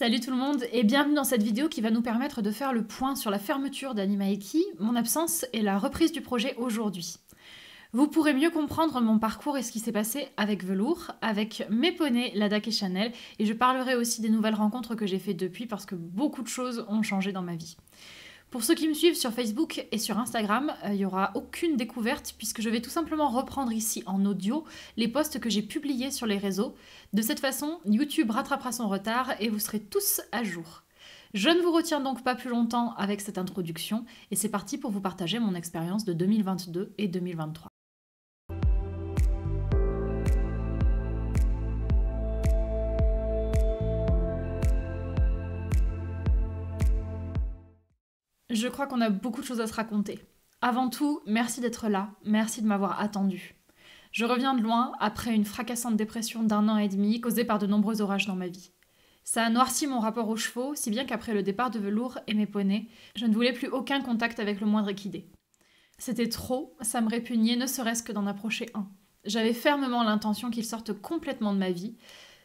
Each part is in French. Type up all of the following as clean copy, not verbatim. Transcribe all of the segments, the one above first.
Salut tout le monde et bienvenue dans cette vidéo qui va nous permettre de faire le point sur la fermeture d'Animaeki, mon absence et la reprise du projet aujourd'hui. Vous pourrez mieux comprendre mon parcours et ce qui s'est passé avec Velours, avec mes poneys, Ladak et Chanel, et je parlerai aussi des nouvelles rencontres que j'ai faites depuis parce que beaucoup de choses ont changé dans ma vie. Pour ceux qui me suivent sur Facebook et sur Instagram, il n'y aura aucune découverte puisque je vais tout simplement reprendre ici en audio les posts que j'ai publiés sur les réseaux. De cette façon, YouTube rattrapera son retard et vous serez tous à jour. Je ne vous retiens donc pas plus longtemps avec cette introduction et c'est parti pour vous partager mon expérience de 2022 et 2023. Je crois qu'on a beaucoup de choses à se raconter. Avant tout, merci d'être là, merci de m'avoir attendu. Je reviens de loin après une fracassante dépression d'1 an et demi causée par de nombreux orages dans ma vie. Ça a noirci mon rapport aux chevaux, si bien qu'après le départ de Velours et mes poneys, je ne voulais plus aucun contact avec le moindre équidé. C'était trop, ça me répugnait ne serait-ce que d'en approcher un. J'avais fermement l'intention qu'ils sortent complètement de ma vie,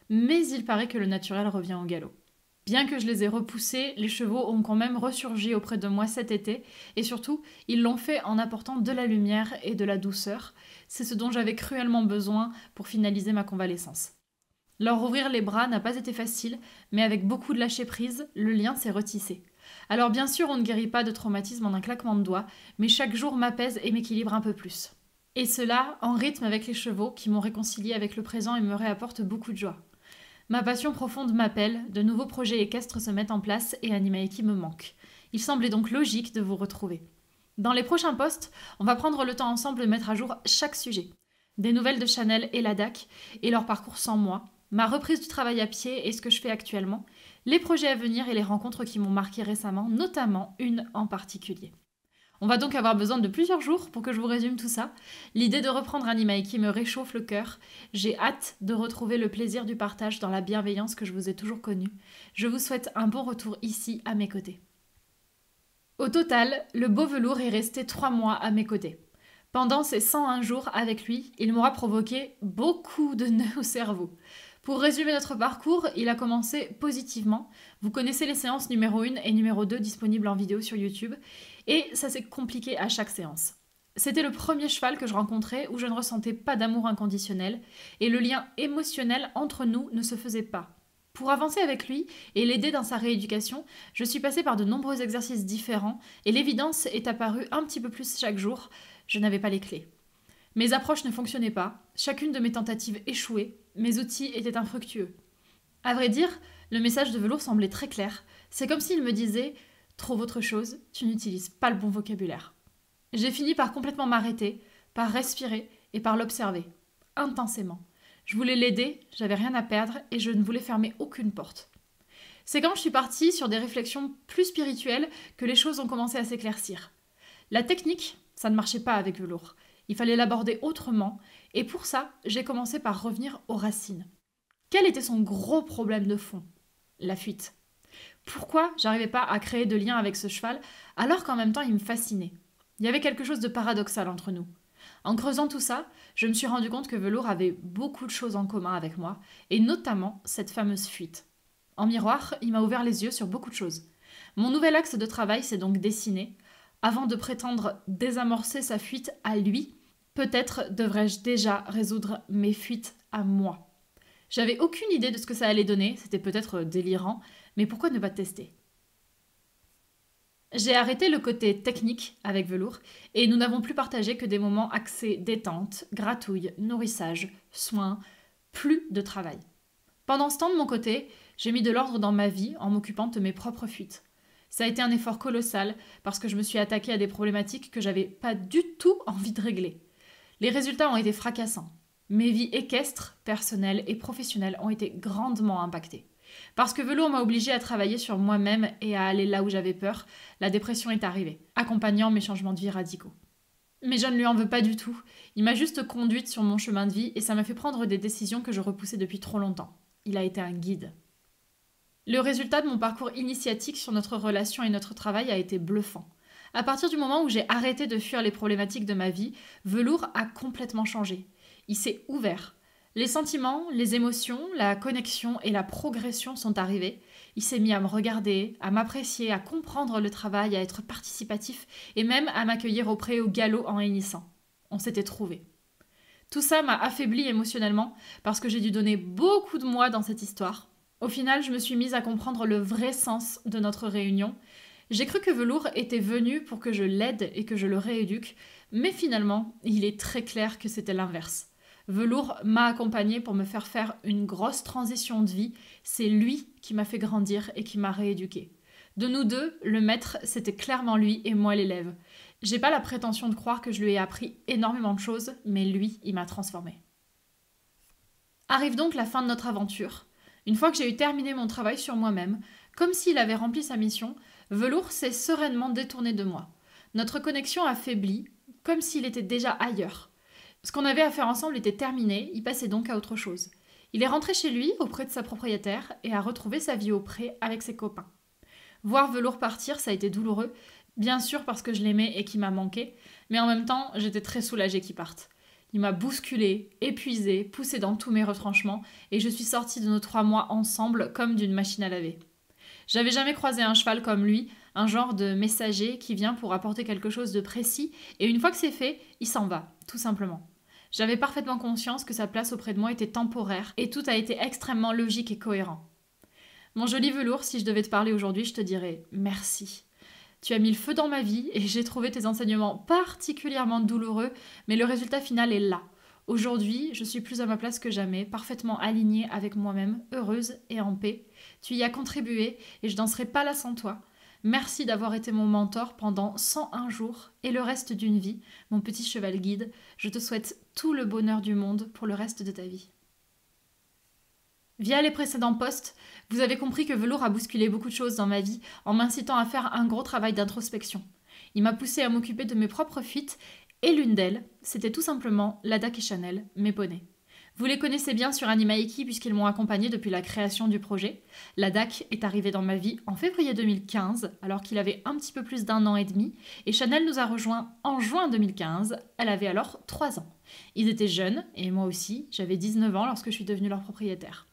mais il paraît que le naturel revient au galop. Bien que je les ai repoussés, les chevaux ont quand même ressurgi auprès de moi cet été, et surtout, ils l'ont fait en apportant de la lumière et de la douceur. C'est ce dont j'avais cruellement besoin pour finaliser ma convalescence. Leur ouvrir les bras n'a pas été facile, mais avec beaucoup de lâcher-prise, le lien s'est retissé. Alors bien sûr, on ne guérit pas de traumatisme en un claquement de doigts, mais chaque jour m'apaise et m'équilibre un peu plus. Et cela en rythme avec les chevaux qui m'ont réconcilié avec le présent et me réapportent beaucoup de joie. Ma passion profonde m'appelle, de nouveaux projets équestres se mettent en place et Animaeki me manque. Il semblait donc logique de vous retrouver. Dans les prochains posts, on va prendre le temps ensemble de mettre à jour chaque sujet. Des nouvelles de Chanel et Ladak et leur parcours sans moi, ma reprise du travail à pied et ce que je fais actuellement, les projets à venir et les rencontres qui m'ont marqué récemment, notamment une en particulier. On va donc avoir besoin de plusieurs jours pour que je vous résume tout ça. L'idée de reprendre Animaeki me réchauffe le cœur. J'ai hâte de retrouver le plaisir du partage dans la bienveillance que je vous ai toujours connue. Je vous souhaite un bon retour ici à mes côtés. Au total, le beau Velours est resté 3 mois à mes côtés. Pendant ces 101 jours avec lui, il m'aura provoqué beaucoup de nœuds au cerveau. Pour résumer notre parcours, il a commencé positivement. Vous connaissez les séances numéro 1 et numéro 2 disponibles en vidéo sur YouTube. Et ça s'est compliqué à chaque séance. C'était le premier cheval que je rencontrais où je ne ressentais pas d'amour inconditionnel et le lien émotionnel entre nous ne se faisait pas. Pour avancer avec lui et l'aider dans sa rééducation, je suis passée par de nombreux exercices différents et l'évidence est apparue un petit peu plus chaque jour. Je n'avais pas les clés. Mes approches ne fonctionnaient pas, chacune de mes tentatives échouait, mes outils étaient infructueux. À vrai dire, le message de Velours semblait très clair. C'est comme s'il me disait « Trouve autre chose, tu n'utilises pas le bon vocabulaire ». J'ai fini par complètement m'arrêter, par respirer et par l'observer, intensément. Je voulais l'aider, j'avais rien à perdre et je ne voulais fermer aucune porte. C'est quand je suis partie sur des réflexions plus spirituelles que les choses ont commencé à s'éclaircir. La technique, ça ne marchait pas avec Velours. Il fallait l'aborder autrement, et pour ça, j'ai commencé par revenir aux racines. Quel était son gros problème de fond ? La fuite. Pourquoi j'arrivais pas à créer de lien avec ce cheval, alors qu'en même temps il me fascinait ? Il y avait quelque chose de paradoxal entre nous. En creusant tout ça, je me suis rendu compte que Velours avait beaucoup de choses en commun avec moi, et notamment cette fameuse fuite. En miroir, il m'a ouvert les yeux sur beaucoup de choses. Mon nouvel axe de travail s'est donc dessiné. Avant de prétendre désamorcer sa fuite à lui, peut-être devrais-je déjà résoudre mes fuites à moi. J'avais aucune idée de ce que ça allait donner, c'était peut-être délirant, mais pourquoi ne pas tester ? J'ai arrêté le côté technique avec Velours et nous n'avons plus partagé que des moments axés détente, gratouille, nourrissage, soins, plus de travail. Pendant ce temps de mon côté, j'ai mis de l'ordre dans ma vie en m'occupant de mes propres fuites. Ça a été un effort colossal parce que je me suis attaquée à des problématiques que j'avais pas du tout envie de régler. Les résultats ont été fracassants. Mes vies équestres, personnelles et professionnelles ont été grandement impactées. Parce que Velours m'a obligée à travailler sur moi-même et à aller là où j'avais peur, la dépression est arrivée, accompagnant mes changements de vie radicaux. Mais je ne lui en veux pas du tout. Il m'a juste conduite sur mon chemin de vie et ça m'a fait prendre des décisions que je repoussais depuis trop longtemps. Il a été un guide. Le résultat de mon parcours initiatique sur notre relation et notre travail a été bluffant. À partir du moment où j'ai arrêté de fuir les problématiques de ma vie, Velours a complètement changé. Il s'est ouvert. Les sentiments, les émotions, la connexion et la progression sont arrivés. Il s'est mis à me regarder, à m'apprécier, à comprendre le travail, à être participatif et même à m'accueillir au galop en hennissant. On s'était trouvés. Tout ça m'a affaiblie émotionnellement parce que j'ai dû donner beaucoup de moi dans cette histoire. Au final, je me suis mise à comprendre le vrai sens de notre réunion. J'ai cru que Velours était venu pour que je l'aide et que je le rééduque, mais finalement, il est très clair que c'était l'inverse. Velours m'a accompagnée pour me faire une grosse transition de vie. C'est lui qui m'a fait grandir et qui m'a rééduquée. De nous deux, le maître, c'était clairement lui et moi l'élève. J'ai pas la prétention de croire que je lui ai appris énormément de choses, mais lui, il m'a transformée. Arrive donc la fin de notre aventure. Une fois que j'ai eu terminé mon travail sur moi-même, comme s'il avait rempli sa mission, Velours s'est sereinement détourné de moi. Notre connexion a faibli, comme s'il était déjà ailleurs. Ce qu'on avait à faire ensemble était terminé, il passait donc à autre chose. Il est rentré chez lui, auprès de sa propriétaire, et a retrouvé sa vie au pré avec ses copains. Voir Velours partir, ça a été douloureux, bien sûr parce que je l'aimais et qu'il m'a manqué, mais en même temps, j'étais très soulagée qu'il parte. Il m'a bousculée, épuisée, poussée dans tous mes retranchements, et je suis sortie de nos 3 mois ensemble comme d'une machine à laver. J'avais jamais croisé un cheval comme lui, un genre de messager qui vient pour apporter quelque chose de précis, et une fois que c'est fait, il s'en va, tout simplement. J'avais parfaitement conscience que sa place auprès de moi était temporaire, et tout a été extrêmement logique et cohérent. Mon joli Velours, si je devais te parler aujourd'hui, je te dirais merci. Tu as mis le feu dans ma vie et j'ai trouvé tes enseignements particulièrement douloureux, mais le résultat final est là. Aujourd'hui, je suis plus à ma place que jamais, parfaitement alignée avec moi-même, heureuse et en paix. Tu y as contribué et je n'en serais pas là sans toi. Merci d'avoir été mon mentor pendant 101 jours et le reste d'une vie, mon petit cheval guide. Je te souhaite tout le bonheur du monde pour le reste de ta vie. Via les précédents posts, vous avez compris que Velours a bousculé beaucoup de choses dans ma vie en m'incitant à faire un gros travail d'introspection. Il m'a poussé à m'occuper de mes propres fuites et l'une d'elles, c'était tout simplement Ladak et Chanel, mes poneys. Vous les connaissez bien sur Animaiki puisqu'ils m'ont accompagné depuis la création du projet. Ladak est arrivé dans ma vie en février 2015 alors qu'il avait un petit peu plus d'1 an et demi et Chanel nous a rejoints en juin 2015, elle avait alors 3 ans. Ils étaient jeunes et moi aussi, j'avais 19 ans lorsque je suis devenue leur propriétaire.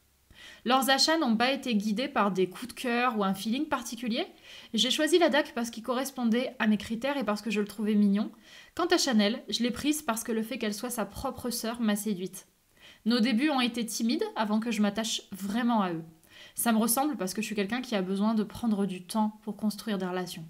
Leurs achats n'ont pas été guidés par des coups de cœur ou un feeling particulier. J'ai choisi la DAC parce qu'il correspondait à mes critères et parce que je le trouvais mignon. Quant à Chanel, je l'ai prise parce que le fait qu'elle soit sa propre sœur m'a séduite. Nos débuts ont été timides avant que je m'attache vraiment à eux. Ça me ressemble parce que je suis quelqu'un qui a besoin de prendre du temps pour construire des relations.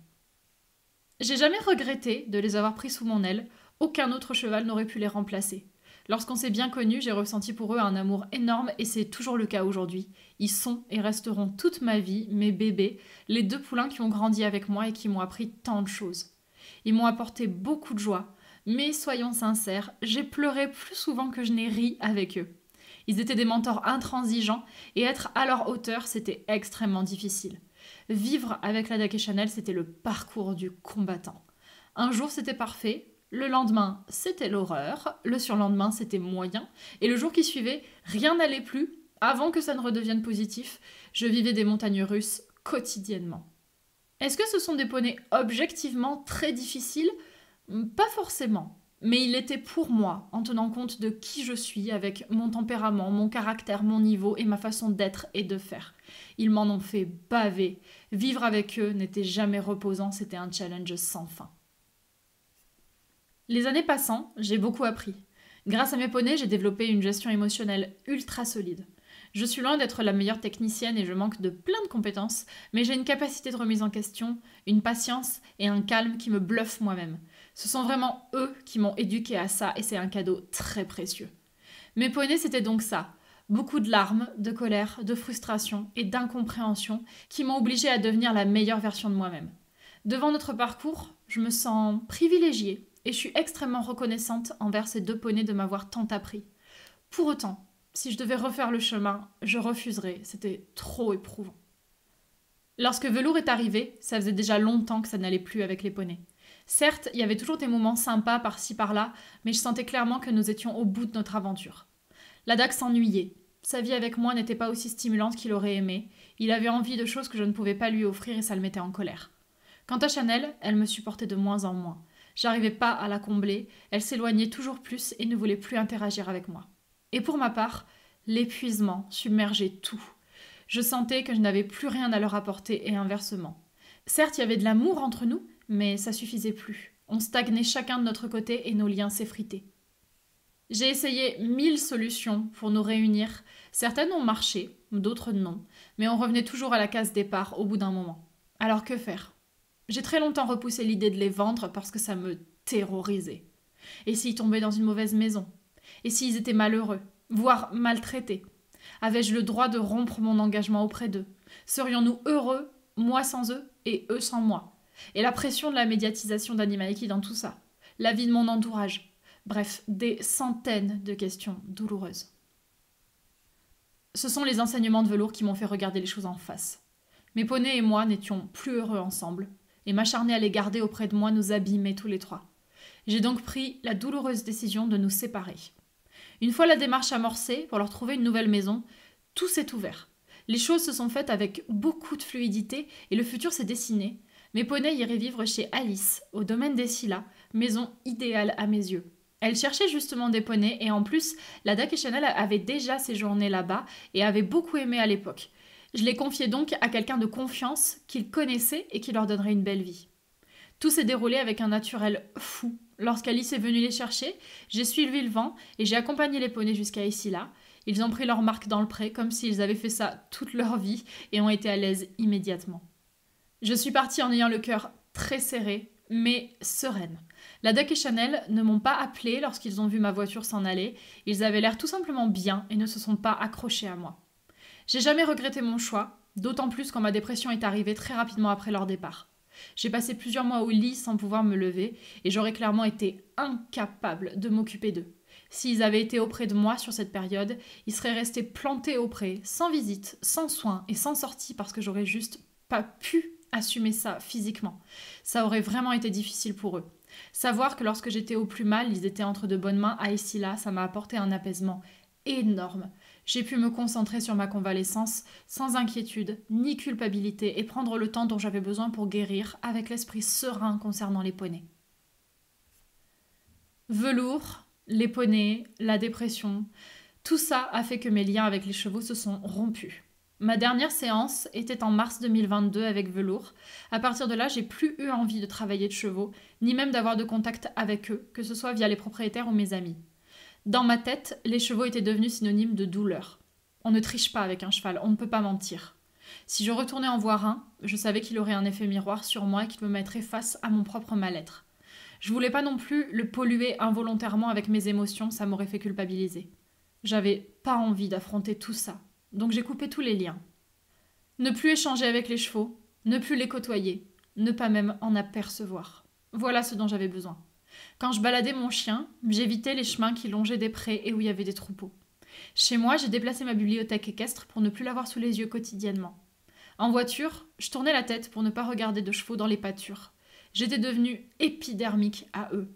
J'ai jamais regretté de les avoir pris sous mon aile, aucun autre cheval n'aurait pu les remplacer. Lorsqu'on s'est bien connus, j'ai ressenti pour eux un amour énorme et c'est toujours le cas aujourd'hui. Ils sont et resteront toute ma vie mes bébés, les 2 poulains qui ont grandi avec moi et qui m'ont appris tant de choses. Ils m'ont apporté beaucoup de joie, mais soyons sincères, j'ai pleuré plus souvent que je n'ai ri avec eux. Ils étaient des mentors intransigeants et être à leur hauteur, c'était extrêmement difficile. Vivre avec Ladak et Chanel, c'était le parcours du combattant. Un jour, c'était parfait. Le lendemain, c'était l'horreur, le surlendemain, c'était moyen, et le jour qui suivait, rien n'allait plus. Avant que ça ne redevienne positif, je vivais des montagnes russes quotidiennement. Est-ce que ce sont des poneys objectivement très difficiles ? Pas forcément, mais ils l'étaient pour moi, en tenant compte de qui je suis, avec mon tempérament, mon caractère, mon niveau et ma façon d'être et de faire. Ils m'en ont fait baver. Vivre avec eux n'était jamais reposant, c'était un challenge sans fin. Les années passant, j'ai beaucoup appris. Grâce à mes poneys, j'ai développé une gestion émotionnelle ultra solide. Je suis loin d'être la meilleure technicienne et je manque de plein de compétences, mais j'ai une capacité de remise en question, une patience et un calme qui me bluffent moi-même. Ce sont vraiment eux qui m'ont éduquée à ça et c'est un cadeau très précieux. Mes poneys, c'était donc ça. Beaucoup de larmes, de colère, de frustration et d'incompréhension qui m'ont obligée à devenir la meilleure version de moi-même. Devant notre parcours, je me sens privilégiée. Et je suis extrêmement reconnaissante envers ces 2 poneys de m'avoir tant appris. Pour autant, si je devais refaire le chemin, je refuserais, c'était trop éprouvant. Lorsque Velours est arrivé, ça faisait déjà longtemps que ça n'allait plus avec les poneys. Certes, il y avait toujours des moments sympas par-ci par-là, mais je sentais clairement que nous étions au bout de notre aventure. Ladak s'ennuyait. Sa vie avec moi n'était pas aussi stimulante qu'il aurait aimé. Il avait envie de choses que je ne pouvais pas lui offrir et ça le mettait en colère. Quant à Chanel, elle me supportait de moins en moins. J'arrivais pas à la combler, elle s'éloignait toujours plus et ne voulait plus interagir avec moi. Et pour ma part, l'épuisement submergeait tout. Je sentais que je n'avais plus rien à leur apporter et inversement. Certes, il y avait de l'amour entre nous, mais ça suffisait plus. On stagnait chacun de notre côté et nos liens s'effritaient. J'ai essayé 1000 solutions pour nous réunir. Certaines ont marché, d'autres non, mais on revenait toujours à la case départ au bout d'un moment. Alors que faire? J'ai très longtemps repoussé l'idée de les vendre parce que ça me terrorisait. Et s'ils tombaient dans une mauvaise maison? Et s'ils étaient malheureux, voire maltraités? Avais-je le droit de rompre mon engagement auprès d'eux? Serions-nous heureux, moi sans eux et eux sans moi? Et la pression de la médiatisation d'Animaiki dans tout ça? La vie de mon entourage? Bref, des centaines de questions douloureuses. Ce sont les enseignements de velours qui m'ont fait regarder les choses en face. Mes poneys et moi n'étions plus heureux ensemble, et m'acharner à les garder auprès de moi nous abîmait tous les trois. J'ai donc pris la douloureuse décision de nous séparer. Une fois la démarche amorcée pour leur trouver une nouvelle maison, tout s'est ouvert. Les choses se sont faites avec beaucoup de fluidité et le futur s'est dessiné. Mes poneys iraient vivre chez Alice, au domaine des Scylla, maison idéale à mes yeux. Elle cherchait justement des poneys et en plus, la Duck et Chanel avait déjà séjourné là-bas et avait beaucoup aimé à l'époque. Je les confiais donc à quelqu'un de confiance qu'ils connaissaient et qui leur donnerait une belle vie. Tout s'est déroulé avec un naturel fou. Lorsqu'Alice est venue les chercher, j'ai suivi le vent et j'ai accompagné les poneys jusqu'à ici là. Ils ont pris leur marque dans le pré comme s'ils avaient fait ça toute leur vie et ont été à l'aise immédiatement. Je suis partie en ayant le cœur très serré, mais sereine. La Duck et Chanel ne m'ont pas appelée lorsqu'ils ont vu ma voiture s'en aller. Ils avaient l'air tout simplement bien et ne se sont pas accrochés à moi. J'ai jamais regretté mon choix, d'autant plus quand ma dépression est arrivée très rapidement après leur départ. J'ai passé plusieurs mois au lit sans pouvoir me lever et j'aurais clairement été incapable de m'occuper d'eux. S'ils avaient été auprès de moi sur cette période, ils seraient restés plantés auprès, sans visite, sans soins et sans sortie parce que j'aurais juste pas pu assumer ça physiquement. Ça aurait vraiment été difficile pour eux. Savoir que lorsque j'étais au plus mal, ils étaient entre de bonnes mains à ici là, ça m'a apporté un apaisement énorme. J'ai pu me concentrer sur ma convalescence sans inquiétude ni culpabilité et prendre le temps dont j'avais besoin pour guérir avec l'esprit serein concernant les poneys. Velours, les poneys, la dépression, tout ça a fait que mes liens avec les chevaux se sont rompus. Ma dernière séance était en mars 2022 avec Velours. À partir de là, j'ai plus eu envie de travailler de chevaux, ni même d'avoir de contact avec eux, que ce soit via les propriétaires ou mes amis. Dans ma tête, les chevaux étaient devenus synonymes de douleur. On ne triche pas avec un cheval, on ne peut pas mentir. Si je retournais en voir un, je savais qu'il aurait un effet miroir sur moi et qu'il me mettrait face à mon propre mal-être. Je voulais pas non plus le polluer involontairement avec mes émotions, ça m'aurait fait culpabiliser. J'avais pas envie d'affronter tout ça. Donc j'ai coupé tous les liens. Ne plus échanger avec les chevaux, ne plus les côtoyer, ne pas même en apercevoir. Voilà ce dont j'avais besoin. Quand je baladais mon chien, j'évitais les chemins qui longeaient des prés et où il y avait des troupeaux. Chez moi, j'ai déplacé ma bibliothèque équestre pour ne plus l'avoir sous les yeux quotidiennement. En voiture, je tournais la tête pour ne pas regarder de chevaux dans les pâtures. J'étais devenue épidermique à eux.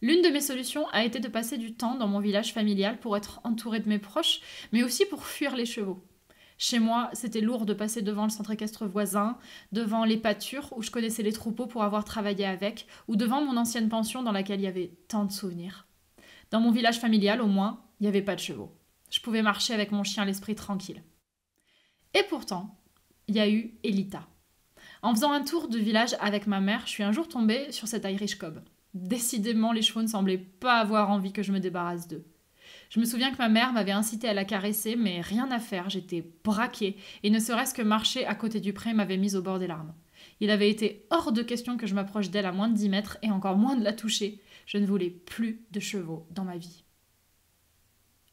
L'une de mes solutions a été de passer du temps dans mon village familial pour être entourée de mes proches, mais aussi pour fuir les chevaux. Chez moi, c'était lourd de passer devant le centre équestre voisin, devant les pâtures où je connaissais les troupeaux pour avoir travaillé avec, ou devant mon ancienne pension dans laquelle il y avait tant de souvenirs. Dans mon village familial, au moins, il n'y avait pas de chevaux. Je pouvais marcher avec mon chien l'esprit tranquille. Et pourtant, il y a eu Elita. En faisant un tour de village avec ma mère, je suis un jour tombée sur cette Irish Cob. Décidément, les chevaux ne semblaient pas avoir envie que je me débarrasse d'eux. Je me souviens que ma mère m'avait incité à la caresser, mais rien à faire, j'étais braquée, et ne serait-ce que marcher à côté du pré m'avait mise au bord des larmes. Il avait été hors de question que je m'approche d'elle à moins de 10 mètres, et encore moins de la toucher. Je ne voulais plus de chevaux dans ma vie.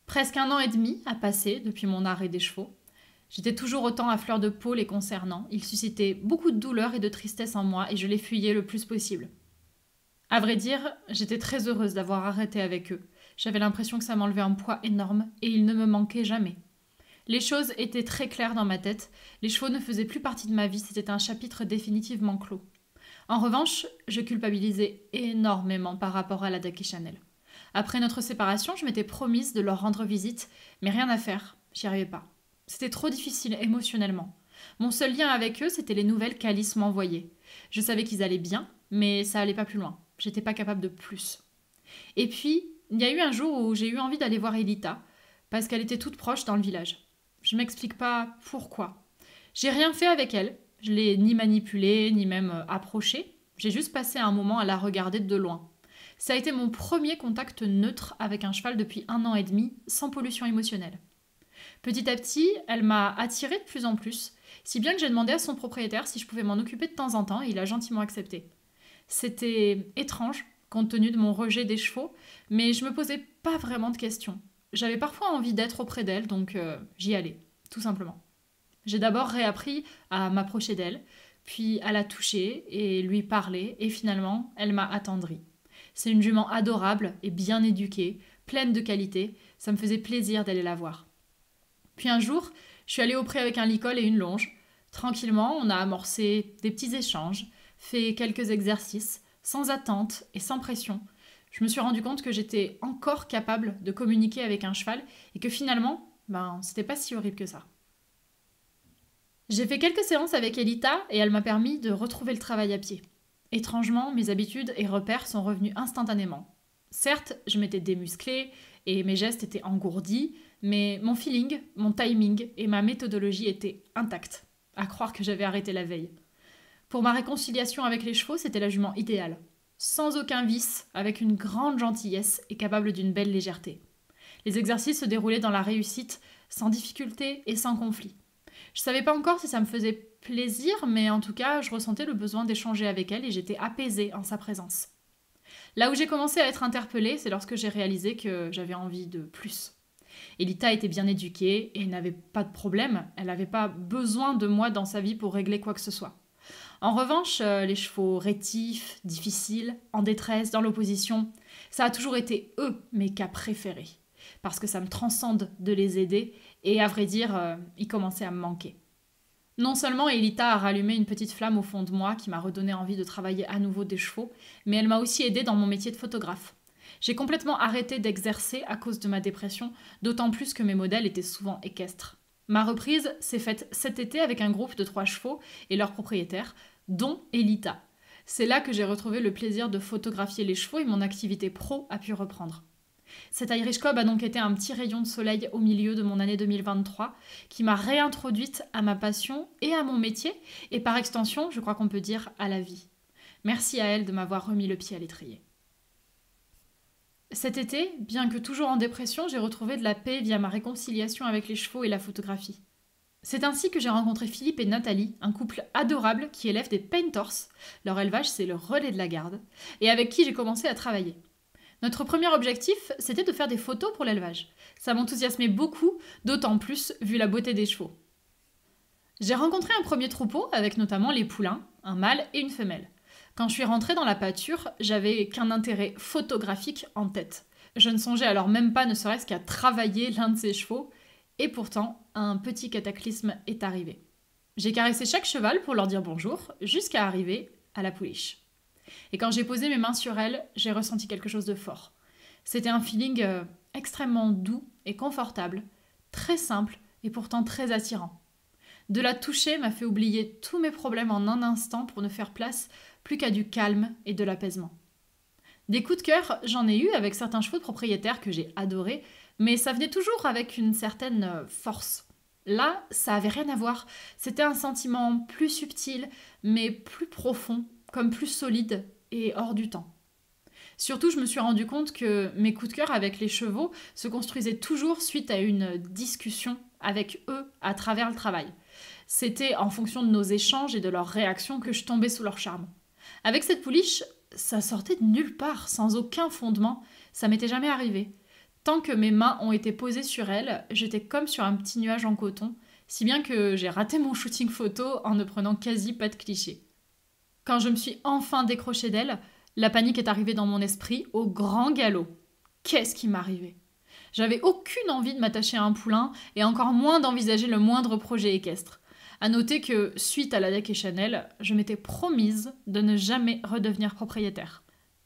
Presque 1 an et demi a passé depuis mon arrêt des chevaux. J'étais toujours autant à fleur de peau les concernant. Ils suscitaient beaucoup de douleur et de tristesse en moi, et je les fuyais le plus possible. À vrai dire, j'étais très heureuse d'avoir arrêté avec eux. J'avais l'impression que ça m'enlevait un poids énorme et ils ne me manquaient jamais. Les choses étaient très claires dans ma tête. Les chevaux ne faisaient plus partie de ma vie, c'était un chapitre définitivement clos. En revanche, je culpabilisais énormément par rapport à la Duck et Chanel. Après notre séparation, je m'étais promise de leur rendre visite, mais rien à faire, j'y arrivais pas. C'était trop difficile émotionnellement. Mon seul lien avec eux, c'était les nouvelles qu'Alice m'envoyait. Je savais qu'ils allaient bien, mais ça allait pas plus loin. J'étais pas capable de plus. Et puis, il y a eu un jour où j'ai eu envie d'aller voir Elita. parce qu'elle était toute proche dans le village. Je m'explique pas pourquoi. J'ai rien fait avec elle, je l'ai ni manipulée, ni même approchée, j'ai juste passé un moment à la regarder de loin. Ça a été mon premier contact neutre avec un cheval depuis 1 an et demi, sans pollution émotionnelle. Petit à petit, elle m'a attirée de plus en plus, si bien que j'ai demandé à son propriétaire si je pouvais m'en occuper de temps en temps et il a gentiment accepté. C'était étrange, compte tenu de mon rejet des chevaux, mais je me posais pas vraiment de questions. J'avais parfois envie d'être auprès d'elle, donc j'y allais, tout simplement. J'ai d'abord réappris à m'approcher d'elle, puis à la toucher et lui parler, et finalement, elle m'a attendrie. C'est une jument adorable et bien éduquée, pleine de qualités, ça me faisait plaisir d'aller la voir. Puis un jour, je suis allée au pré avec un licol et une longe. Tranquillement, on a amorcé des petits échanges, fait quelques exercices, sans attente et sans pression. Je me suis rendu compte que j'étais encore capable de communiquer avec un cheval et que finalement, c'était pas si horrible que ça. J'ai fait quelques séances avec Elita et elle m'a permis de retrouver le travail à pied. Étrangement, mes habitudes et repères sont revenus instantanément. Certes, je m'étais démusclée et mes gestes étaient engourdis, mais mon feeling, mon timing et ma méthodologie étaient intacts. À croire que j'avais arrêté la veille. Pour ma réconciliation avec les chevaux, c'était la jument idéale. Sans aucun vice, avec une grande gentillesse et capable d'une belle légèreté. Les exercices se déroulaient dans la réussite, sans difficulté et sans conflit. Je savais pas encore si ça me faisait plaisir, mais en tout cas, je ressentais le besoin d'échanger avec elle et j'étais apaisée en sa présence. Là où j'ai commencé à être interpellée, c'est lorsque j'ai réalisé que j'avais envie de plus. Elita était bien éduquée et n'avait pas de problème, elle n'avait pas besoin de moi dans sa vie pour régler quoi que ce soit. En revanche, les chevaux rétifs, difficiles, en détresse, dans l'opposition, ça a toujours été eux mes cas préférés. Parce que ça me transcende de les aider et à vrai dire, ils commençaient à me manquer. Non seulement Elita a rallumé une petite flamme au fond de moi qui m'a redonné envie de travailler à nouveau des chevaux, mais elle m'a aussi aidée dans mon métier de photographe. J'ai complètement arrêté d'exercer à cause de ma dépression, d'autant plus que mes modèles étaient souvent équestres. Ma reprise s'est faite cet été avec un groupe de 3 chevaux et leurs propriétaires, dont Elita. C'est là que j'ai retrouvé le plaisir de photographier les chevaux et mon activité pro a pu reprendre. Cet Irish Cob a donc été un petit rayon de soleil au milieu de mon année 2023 qui m'a réintroduite à ma passion et à mon métier et par extension, je crois qu'on peut dire, à la vie. Merci à elle de m'avoir remis le pied à l'étrier. Cet été, bien que toujours en dépression, j'ai retrouvé de la paix via ma réconciliation avec les chevaux et la photographie. C'est ainsi que j'ai rencontré Philippe et Nathalie, un couple adorable qui élève des painters, leur élevage c'est le relais de la garde, et avec qui j'ai commencé à travailler. Notre premier objectif, c'était de faire des photos pour l'élevage. Ça m'enthousiasmait beaucoup, d'autant plus vu la beauté des chevaux. J'ai rencontré un premier troupeau avec notamment les poulains, un mâle et une femelle. Quand je suis rentrée dans la pâture, j'avais qu'un intérêt photographique en tête. Je ne songeais alors même pas ne serait-ce qu'à travailler l'un de ces chevaux, et pourtant, un petit cataclysme est arrivé. J'ai caressé chaque cheval pour leur dire bonjour, jusqu'à arriver à la pouliche. Et quand j'ai posé mes mains sur elle, j'ai ressenti quelque chose de fort. C'était un feeling extrêmement doux et confortable, très simple et pourtant très attirant. De la toucher m'a fait oublier tous mes problèmes en un instant pour ne faire place plus qu'à du calme et de l'apaisement. Des coups de cœur, j'en ai eu avec certains chevaux de propriétaires que j'ai adorés, mais ça venait toujours avec une certaine force. Là, ça avait rien à voir. C'était un sentiment plus subtil, mais plus profond, comme plus solide et hors du temps. Surtout, je me suis rendu compte que mes coups de cœur avec les chevaux se construisaient toujours suite à une discussion avec eux à travers le travail. C'était en fonction de nos échanges et de leurs réactions que je tombais sous leur charme. Avec cette pouliche, ça sortait de nulle part, sans aucun fondement, ça m'était jamais arrivé. Tant que mes mains ont été posées sur elle, j'étais comme sur un petit nuage en coton, si bien que j'ai raté mon shooting photo en ne prenant quasi pas de clichés. Quand je me suis enfin décrochée d'elle, la panique est arrivée dans mon esprit au grand galop. Qu'est-ce qui m'arrivait ? J'avais aucune envie de m'attacher à un poulain et encore moins d'envisager le moindre projet équestre. À noter que, suite à la Lake et Chanel, je m'étais promise de ne jamais redevenir propriétaire.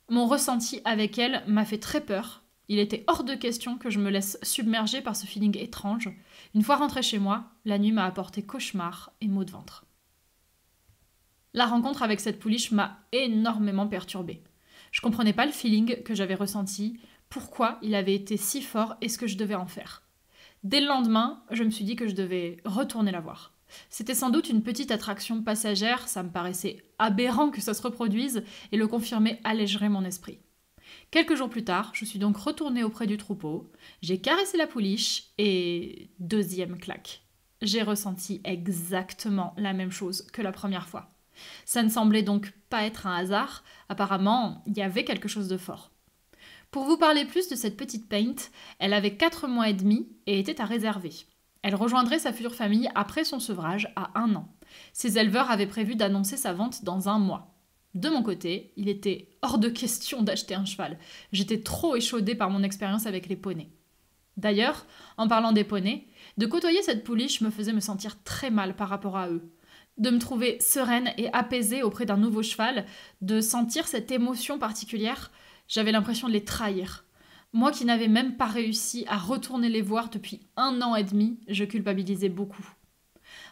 Mon ressenti avec elle m'a fait très peur. Il était hors de question que je me laisse submerger par ce feeling étrange. Une fois rentrée chez moi, la nuit m'a apporté cauchemars et maux de ventre. La rencontre avec cette pouliche m'a énormément perturbée. Je comprenais pas le feeling que j'avais ressenti, pourquoi il avait été si fort et ce que je devais en faire. Dès le lendemain, je me suis dit que je devais retourner la voir. C'était sans doute une petite attraction passagère, ça me paraissait aberrant que ça se reproduise, et le confirmer allégerait mon esprit. Quelques jours plus tard, je suis donc retournée auprès du troupeau, j'ai caressé la pouliche, et deuxième claque. J'ai ressenti exactement la même chose que la première fois. Ça ne semblait donc pas être un hasard, apparemment, il y avait quelque chose de fort. Pour vous parler plus de cette petite Paint, elle avait 4 mois et demi et était à réserver. Elle rejoindrait sa future famille après son sevrage à 1 an. Ses éleveurs avaient prévu d'annoncer sa vente dans 1 mois. De mon côté, il était hors de question d'acheter un cheval. J'étais trop échaudée par mon expérience avec les poneys. D'ailleurs, en parlant des poneys, de côtoyer cette pouliche me faisait me sentir très mal par rapport à eux. De me trouver sereine et apaisée auprès d'un nouveau cheval, de sentir cette émotion particulière, j'avais l'impression de les trahir. Moi qui n'avais même pas réussi à retourner les voir depuis 1 an et demi, je culpabilisais beaucoup.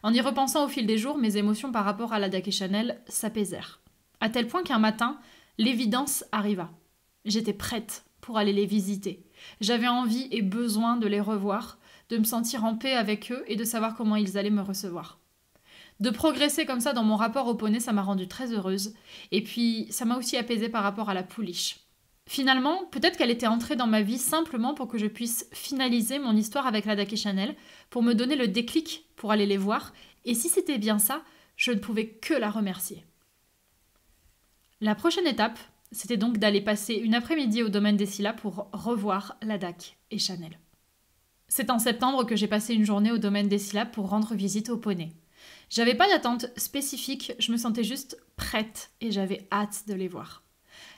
En y repensant au fil des jours, mes émotions par rapport à la Dak et Chanel s'apaisèrent. À tel point qu'un matin, l'évidence arriva. J'étais prête pour aller les visiter. J'avais envie et besoin de les revoir, de me sentir en paix avec eux et de savoir comment ils allaient me recevoir. De progresser comme ça dans mon rapport au poney, ça m'a rendue très heureuse. Et puis, ça m'a aussi apaisée par rapport à la pouliche. Finalement, peut-être qu'elle était entrée dans ma vie simplement pour que je puisse finaliser mon histoire avec la Dak et Chanel, pour me donner le déclic pour aller les voir, et si c'était bien ça, je ne pouvais que la remercier. La prochaine étape, c'était donc d'aller passer une après-midi au domaine des Scylla pour revoir la Dak et Chanel. C'est en septembre que j'ai passé une journée au domaine des Scylla pour rendre visite aux poneys. J'avais pas d'attente spécifique, je me sentais juste prête et j'avais hâte de les voir.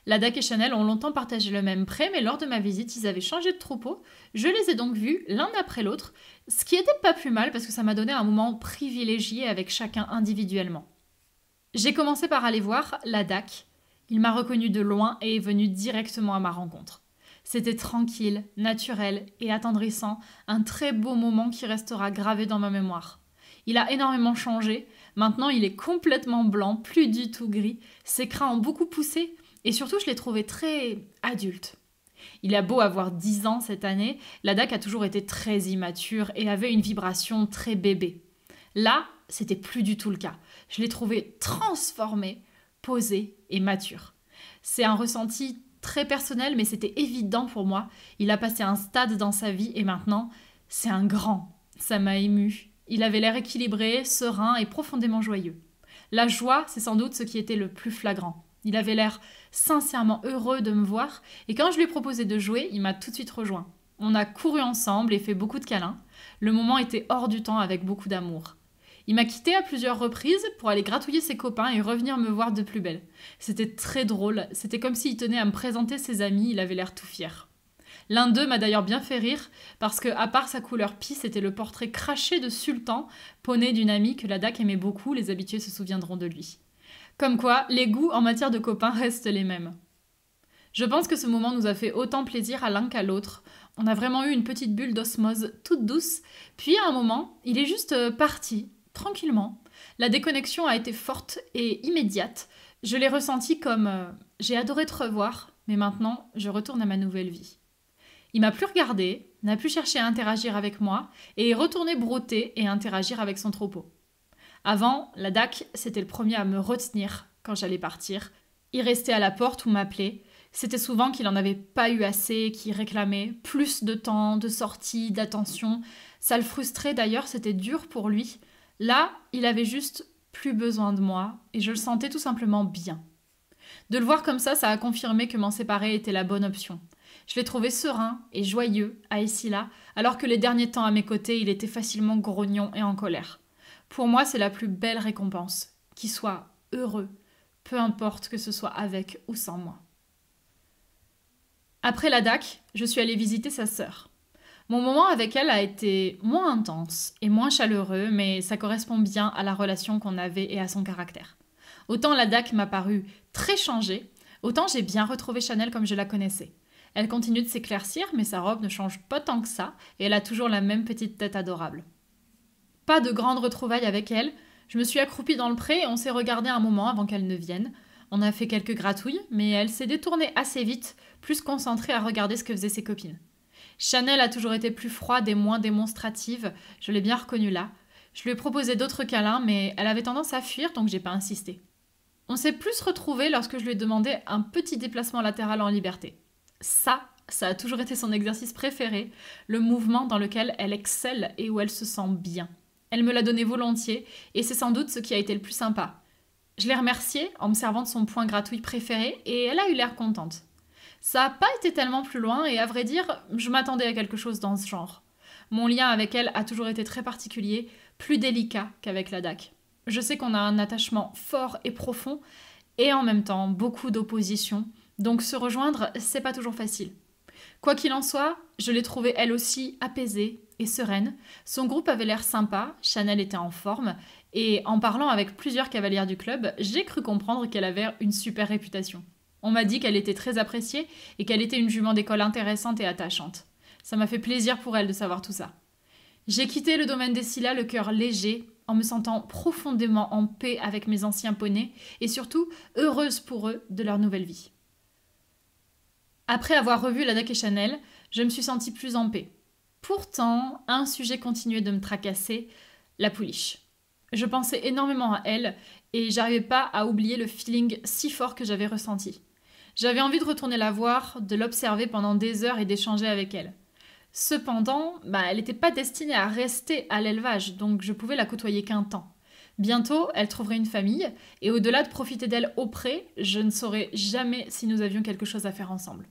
La Dak et Chanel ont longtemps partagé le même pré, mais lors de ma visite, ils avaient changé de troupeau. Je les ai donc vus l'un après l'autre, ce qui était pas plus mal parce que ça m'a donné un moment privilégié avec chacun individuellement. J'ai commencé par aller voir la Dak. Il m'a reconnue de loin et est venu directement à ma rencontre. C'était tranquille, naturel et attendrissant, un très beau moment qui restera gravé dans ma mémoire. Il a énormément changé, maintenant il est complètement blanc, plus du tout gris, ses crins ont beaucoup poussé, et surtout, je l'ai trouvé très adulte. Il a beau avoir 10 ans cette année, la Dak a toujours été très immature et avait une vibration très bébé. Là, c'était plus du tout le cas. Je l'ai trouvé transformé, posé et mature. C'est un ressenti très personnel, mais c'était évident pour moi. Il a passé un stade dans sa vie et maintenant, c'est un grand. Ça m'a émue. Il avait l'air équilibré, serein et profondément joyeux. La joie, c'est sans doute ce qui était le plus flagrant. Il avait l'air sincèrement heureux de me voir, et quand je lui ai proposé de jouer, il m'a tout de suite rejoint. On a couru ensemble et fait beaucoup de câlins. Le moment était hors du temps avec beaucoup d'amour. Il m'a quitté à plusieurs reprises pour aller gratouiller ses copains et revenir me voir de plus belle. C'était très drôle, c'était comme s'il tenait à me présenter ses amis, il avait l'air tout fier. L'un d'eux m'a d'ailleurs bien fait rire, parce que, à part sa couleur pie, c'était le portrait craché de Sultan, poney d'une amie que la Dak aimait beaucoup, les habitués se souviendront de lui. Comme quoi, les goûts en matière de copains restent les mêmes. Je pense que ce moment nous a fait autant plaisir à l'un qu'à l'autre. On a vraiment eu une petite bulle d'osmose toute douce, puis à un moment, il est juste parti, tranquillement. La déconnexion a été forte et immédiate. Je l'ai ressenti comme j'ai adoré te revoir, mais maintenant, je retourne à ma nouvelle vie. Il m'a plus regardé, n'a plus cherché à interagir avec moi, et est retourné brouter et interagir avec son troupeau. Avant, la Dak, c'était le premier à me retenir quand j'allais partir. Il restait à la porte ou m'appelait. C'était souvent qu'il en avait pas eu assez, qu'il réclamait plus de temps, de sortie, d'attention. Ça le frustrait d'ailleurs, c'était dur pour lui. Là, il avait juste plus besoin de moi et je le sentais tout simplement bien. De le voir comme ça a confirmé que m'en séparer était la bonne option. Je l'ai trouvé serein et joyeux à Scylla, alors que les derniers temps à mes côtés, il était facilement grognon et en colère. Pour moi, c'est la plus belle récompense, qu'il soit heureux, peu importe que ce soit avec ou sans moi. Après la Dak, je suis allée visiter sa sœur. Mon moment avec elle a été moins intense et moins chaleureux, mais ça correspond bien à la relation qu'on avait et à son caractère. Autant la Dak m'a paru très changée, autant j'ai bien retrouvé Chanel comme je la connaissais. Elle continue de s'éclaircir, mais sa robe ne change pas tant que ça, et elle a toujours la même petite tête adorable. Pas de grande retrouvailles avec elle. Je me suis accroupie dans le pré et on s'est regardé un moment avant qu'elle ne vienne. On a fait quelques gratouilles, mais elle s'est détournée assez vite, plus concentrée à regarder ce que faisaient ses copines. Chanel a toujours été plus froide et moins démonstrative, je l'ai bien reconnue là. Je lui ai proposé d'autres câlins, mais elle avait tendance à fuir, donc j'ai pas insisté. On s'est plus retrouvés lorsque je lui ai demandé un petit déplacement latéral en liberté. Ça a toujours été son exercice préféré, le mouvement dans lequel elle excelle et où elle se sent bien. Elle me l'a donné volontiers, et c'est sans doute ce qui a été le plus sympa. Je l'ai remerciée en me servant de son point gratouille préféré, et elle a eu l'air contente. Ça n'a pas été tellement plus loin, et à vrai dire, je m'attendais à quelque chose dans ce genre. Mon lien avec elle a toujours été très particulier, plus délicat qu'avec la DAC. Je sais qu'on a un attachement fort et profond, et en même temps beaucoup d'opposition, donc se rejoindre, c'est pas toujours facile. Quoi qu'il en soit, je l'ai trouvée elle aussi apaisée et sereine. Son groupe avait l'air sympa, Chanel était en forme, et en parlant avec plusieurs cavalières du club, j'ai cru comprendre qu'elle avait une super réputation. On m'a dit qu'elle était très appréciée et qu'elle était une jument d'école intéressante et attachante. Ça m'a fait plaisir pour elle de savoir tout ça. J'ai quitté le domaine des Scylla le cœur léger, en me sentant profondément en paix avec mes anciens poneys et surtout heureuse pour eux de leur nouvelle vie. Après avoir revu la DAC et Chanel, je me suis sentie plus en paix. Pourtant, un sujet continuait de me tracasser, la pouliche. Je pensais énormément à elle et j'arrivais pas à oublier le feeling si fort que j'avais ressenti. J'avais envie de retourner la voir, de l'observer pendant des heures et d'échanger avec elle. Cependant, elle n'était pas destinée à rester à l'élevage, donc je pouvais la côtoyer qu'un temps. Bientôt, elle trouverait une famille, et au-delà de profiter d'elle auprès, je ne saurais jamais si nous avions quelque chose à faire ensemble.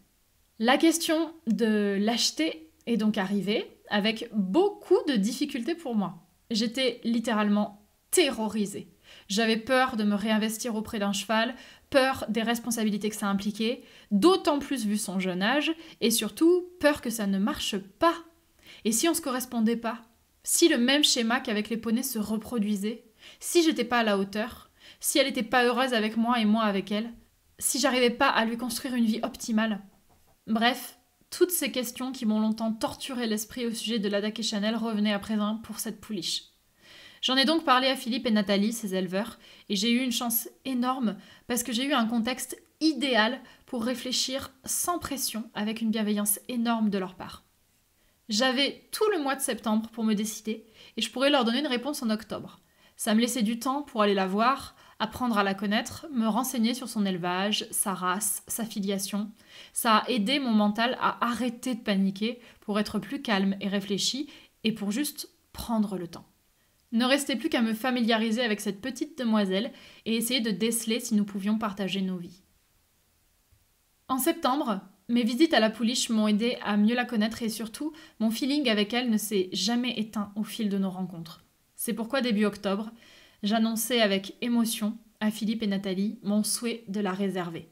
La question de l'acheter est donc arrivée, avec beaucoup de difficultés pour moi. J'étais littéralement terrorisée. J'avais peur de me réinvestir auprès d'un cheval, peur des responsabilités que ça impliquait, d'autant plus vu son jeune âge, et surtout peur que ça ne marche pas. Et si on se correspondait pas? Si le même schéma qu'avec les poneys se reproduisait? Si j'étais pas à la hauteur? Si elle n'était pas heureuse avec moi et moi avec elle? Si j'arrivais pas à lui construire une vie optimale? Bref, toutes ces questions qui m'ont longtemps torturé l'esprit au sujet de la DAC et Chanel revenaient à présent pour cette pouliche. J'en ai donc parlé à Philippe et Nathalie, ses éleveurs, et j'ai eu une chance énorme parce que j'ai eu un contexte idéal pour réfléchir sans pression avec une bienveillance énorme de leur part. J'avais tout le mois de septembre pour me décider et je pourrais leur donner une réponse en octobre. Ça me laissait du temps pour aller la voir, apprendre à la connaître, me renseigner sur son élevage, sa race, sa filiation. Ça a aidé mon mental à arrêter de paniquer pour être plus calme et réfléchi et pour juste prendre le temps. Ne restait plus qu'à me familiariser avec cette petite demoiselle et essayer de déceler si nous pouvions partager nos vies. En septembre, mes visites à la pouliche m'ont aidé à mieux la connaître et surtout, mon feeling avec elle ne s'est jamais éteint au fil de nos rencontres. C'est pourquoi début octobre, j'annonçais avec émotion à Philippe et Nathalie mon souhait de la réserver.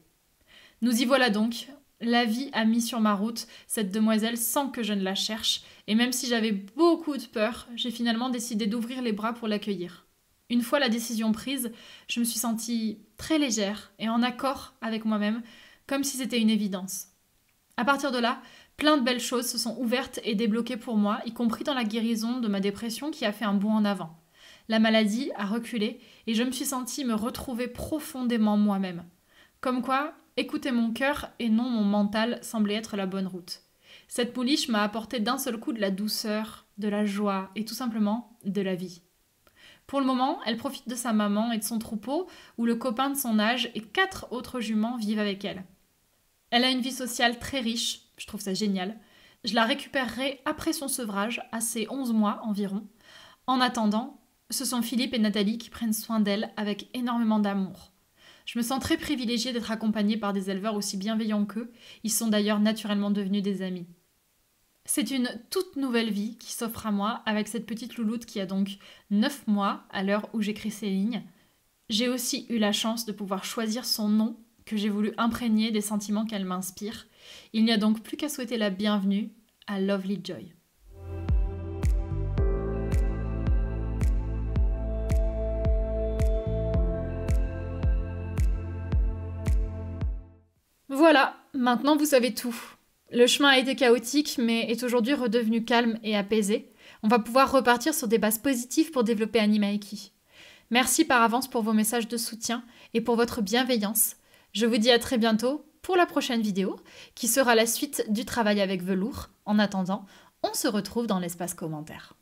Nous y voilà donc. La vie a mis sur ma route cette demoiselle sans que je ne la cherche, et même si j'avais beaucoup de peur, j'ai finalement décidé d'ouvrir les bras pour l'accueillir. Une fois la décision prise, je me suis sentie très légère et en accord avec moi-même, comme si c'était une évidence. À partir de là, plein de belles choses se sont ouvertes et débloquées pour moi, y compris dans la guérison de ma dépression qui a fait un bond en avant. La maladie a reculé et je me suis sentie me retrouver profondément moi-même. Comme quoi, écouter mon cœur et non mon mental semblait être la bonne route. Cette pouliche m'a apporté d'un seul coup de la douceur, de la joie et tout simplement de la vie. Pour le moment, elle profite de sa maman et de son troupeau où le copain de son âge et 4 autres juments vivent avec elle. Elle a une vie sociale très riche, je trouve ça génial. Je la récupérerai après son sevrage, à ses 11 mois environ. En attendant, ce sont Philippe et Nathalie qui prennent soin d'elle avec énormément d'amour. Je me sens très privilégiée d'être accompagnée par des éleveurs aussi bienveillants qu'eux. Ils sont d'ailleurs naturellement devenus des amis. C'est une toute nouvelle vie qui s'offre à moi avec cette petite louloute qui a donc 9 mois à l'heure où j'écris ces lignes. J'ai aussi eu la chance de pouvoir choisir son nom que j'ai voulu imprégner des sentiments qu'elle m'inspire. Il n'y a donc plus qu'à souhaiter la bienvenue à Lovely Joy. Voilà, maintenant vous savez tout. Le chemin a été chaotique, mais est aujourd'hui redevenu calme et apaisé. On va pouvoir repartir sur des bases positives pour développer Animaeki. Merci par avance pour vos messages de soutien et pour votre bienveillance. Je vous dis à très bientôt pour la prochaine vidéo, qui sera la suite du travail avec velours. En attendant, on se retrouve dans l'espace commentaire.